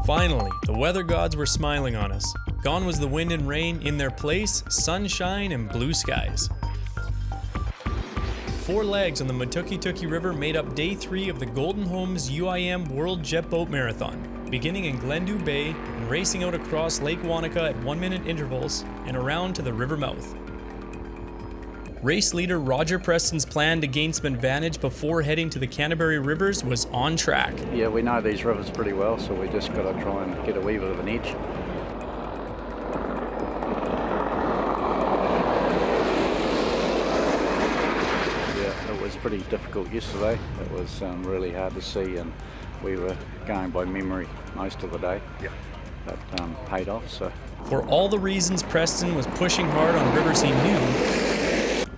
Finally, the weather gods were smiling on us. Gone was the wind and rain, in their place, sunshine and blue skies. 4 legs on the Metukituki River made up day 3 of the Golden Homes UIM World Jet Boat Marathon, beginning in Glendew Bay and racing out across Lake Wanaka at 1-minute intervals and around to the river mouth. Race leader Roger Preston's plan to gain some advantage before heading to the Canterbury Rivers was on track. Yeah, we know these rivers pretty well, so we just got to try and get a wee bit of an edge. Yeah, it was pretty difficult yesterday. It was really hard to see, and we were going by memory most of the day. Yeah. But paid off, so. For all the reasons Preston was pushing hard on rivers he knew,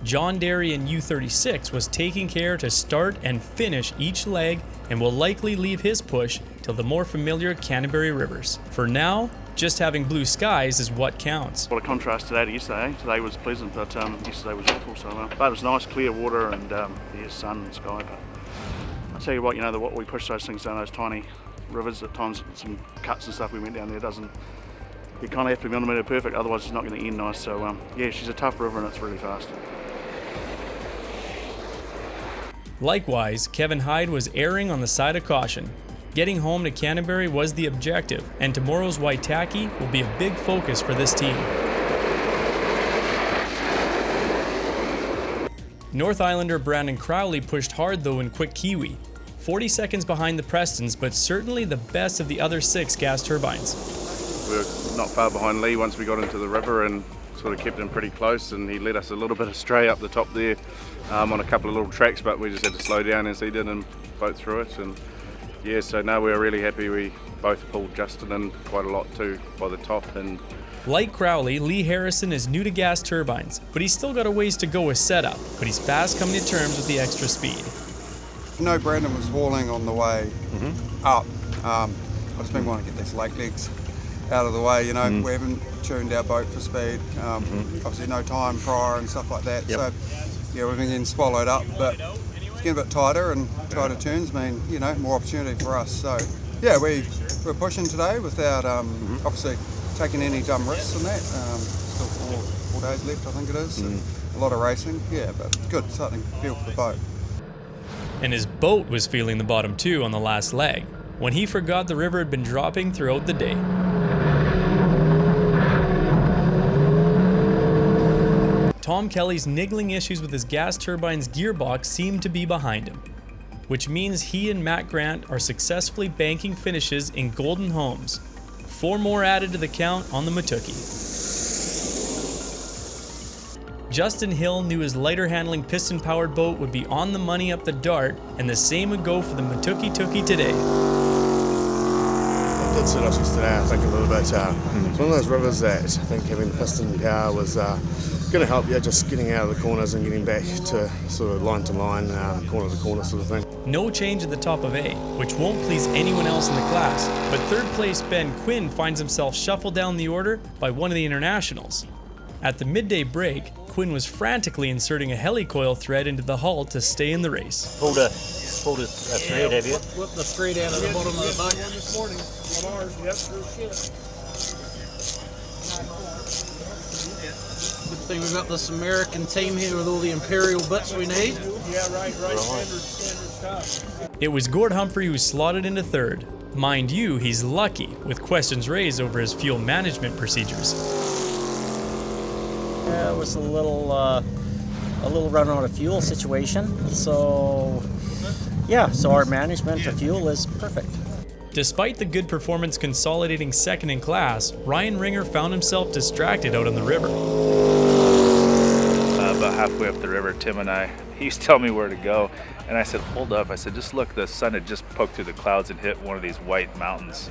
John Derry in U36 was taking care to start and finish each leg and will likely leave his push till the more familiar Canterbury Rivers. For now, just having blue skies is what counts. What a contrast today to yesterday. Today was pleasant, but yesterday was awful. But it was nice, clear water and sun and sky. But I'll tell you what, what we push those things down those tiny rivers at times, some cuts and stuff we went down there you kind of have to be on the meter perfect, otherwise it's not going to end nice. So yeah, she's a tough river and it's really fast. Likewise, Kevin Hyde was erring on the side of caution. Getting home to Canterbury was the objective, and tomorrow's Waitaki will be a big focus for this team. North Islander Brandon Crowley pushed hard though in Quick Kiwi, 40 seconds behind the Prestons, but certainly the best of the other 6 gas turbines. We were not far behind Lee once we got into the river and sort of kept him pretty close, and he led us a little bit astray up the top there on a couple of little tracks, but we just had to slow down as he did and boat through it. And yeah, so no, we were really happy. We both pulled Justin in quite a lot too by the top. And like Crowley, Lee Harrison is new to gas turbines, but he's still got a ways to go with setup, but he's fast coming to terms with the extra speed. No, Brandon was hauling on the way up. I just been wanting to get these lake legs out of the way, we haven't tuned our boat for speed, obviously no time prior and stuff like that, so yeah, we've been getting swallowed up, but it's getting a bit tighter, and tighter turns mean, more opportunity for us. So yeah, we're pushing today without obviously taking any dumb risks on that. Still four days left, I think it is, and a lot of racing, yeah, but good, starting to feel for the boat. And his boat was feeling the bottom too on the last leg, when he forgot the river had been dropping throughout the day. Tom Kelly's niggling issues with his gas turbine's gearbox seem to be behind him, which means he and Matt Grant are successfully banking finishes in Golden Homes. 4 more added to the count on the Metuki. Justin Hill knew his lighter handling piston-powered boat would be on the money up the Dart, and the same would go for the Metukituki today. It did suit us yesterday, I think, a little bit. It's one of those rivers that I think having the piston power was going to help you, just getting out of the corners and getting back to sort of line to line, corner to corner sort of thing. No change at the top of A, which won't please anyone else in the class, but 3rd place Ben Quinn finds himself shuffled down the order by one of the internationals. At the midday break, Quinn was frantically inserting a helicoil thread into the hull to stay in the race. Pulled a thread, have you? Whipped the thread out of the bottom of the boat. This morning on ours, yep, sure shit. Good thing we've got this American team here with all the imperial bits we need. Yeah, right. Standard stuff. It was Gord Humphrey who slotted into 3rd. Mind you, he's lucky, with questions raised over his fuel management procedures. Yeah, it was a little run out of fuel situation. So our management of fuel is perfect. Despite the good performance consolidating 2nd in class, Ryan Ringer found himself distracted out on the river. About halfway up the river, Tim and he was telling me where to go, and I said, hold up. I said, just look, the sun had just poked through the clouds and hit one of these white mountains.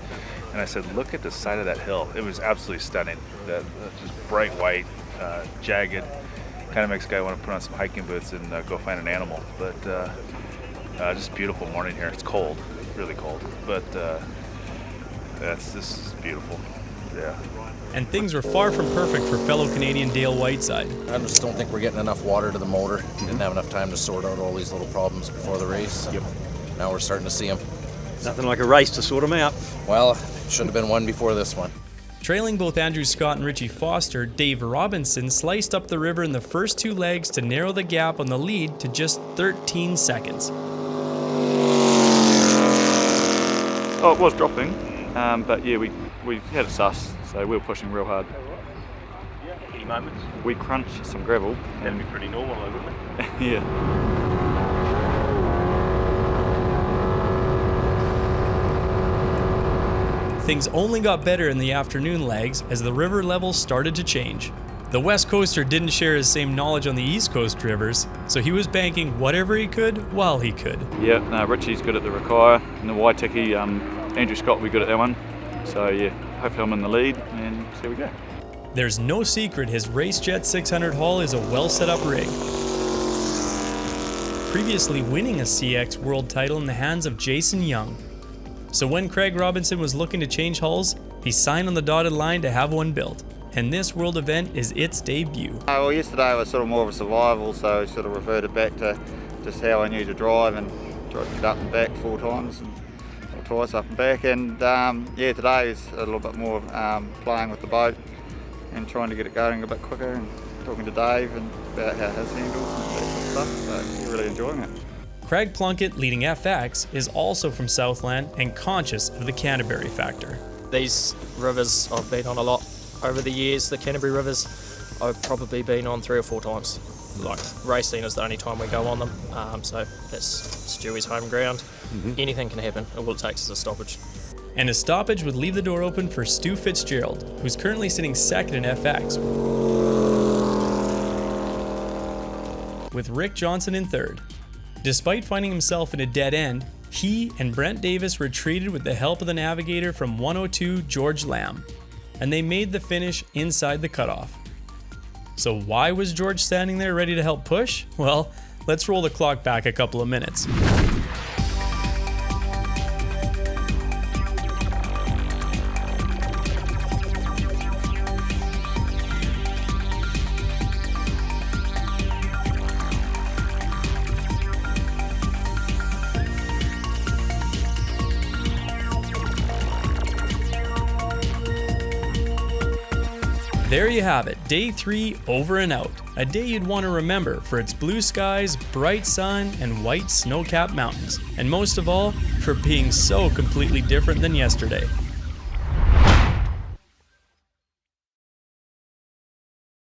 And I said, look at the side of that hill. It was absolutely stunning. Just bright white, jagged. Kind of makes a guy want to put on some hiking boots and go find an animal. But just beautiful morning here. It's cold, really cold, but this is beautiful. Yeah. And things were far from perfect for fellow Canadian Dale Whiteside. I just don't think we're getting enough water to the motor. Didn't have enough time to sort out all these little problems before the race. Yep. Now we're starting to see them. Nothing like a race to sort them out. Well, should have been one before this one. Trailing both Andrew Scott and Richie Foster, Dave Robinson sliced up the river in the first 2 legs to narrow the gap on the lead to just 13 seconds. Oh, it was dropping, but yeah, we had it sus, so we were pushing real hard. Any moments? We crunched some gravel. That'd be pretty normal, though, wouldn't it? Yeah. Things only got better in the afternoon legs as the river level started to change. The West Coaster didn't share his same knowledge on the East Coast rivers, so he was banking whatever he could while he could. Yeah, no, Richie's good at the Rakaia, and the Waitiki, Andrew Scott will be good at that one. So yeah, hopefully I'm in the lead, and see how we go. There's no secret his RaceJet 600 hull is a well set up rig. Previously winning a CX World title in the hands of Jason Young. So when Craig Robinson was looking to change hulls, he signed on the dotted line to have one built. And this world event is its debut. Well, yesterday was sort of more of a survival, so I sort of reverted back to just how I knew to drive, and tried to get up and back 4 times or twice up and back. And yeah, today is a little bit more playing with the boat and trying to get it going a bit quicker, and talking to Dave and about how his handles and that sort of stuff. So we're really enjoying it. Craig Plunkett, leading FX, is also from Southland and conscious of the Canterbury factor. These rivers I've been on a lot over the years. The Canterbury rivers I've probably been on 3 or 4 times. Like, racing is the only time we go on them, so that's Stewie's home ground. Anything can happen, and all it takes is a stoppage. And a stoppage would leave the door open for Stu Fitzgerald, who's currently sitting second in FX, with Rick Johnson in third. Despite finding himself in a dead end, he and Brent Davis retreated with the help of the navigator from 102, George Lamb, and they made the finish inside the cutoff. So why was George standing there ready to help push? Well, let's roll the clock back a couple of minutes. There you have it, day 3 over and out. A day you'd want to remember for its blue skies, bright sun, and white snow-capped mountains. And most of all, for being so completely different than yesterday.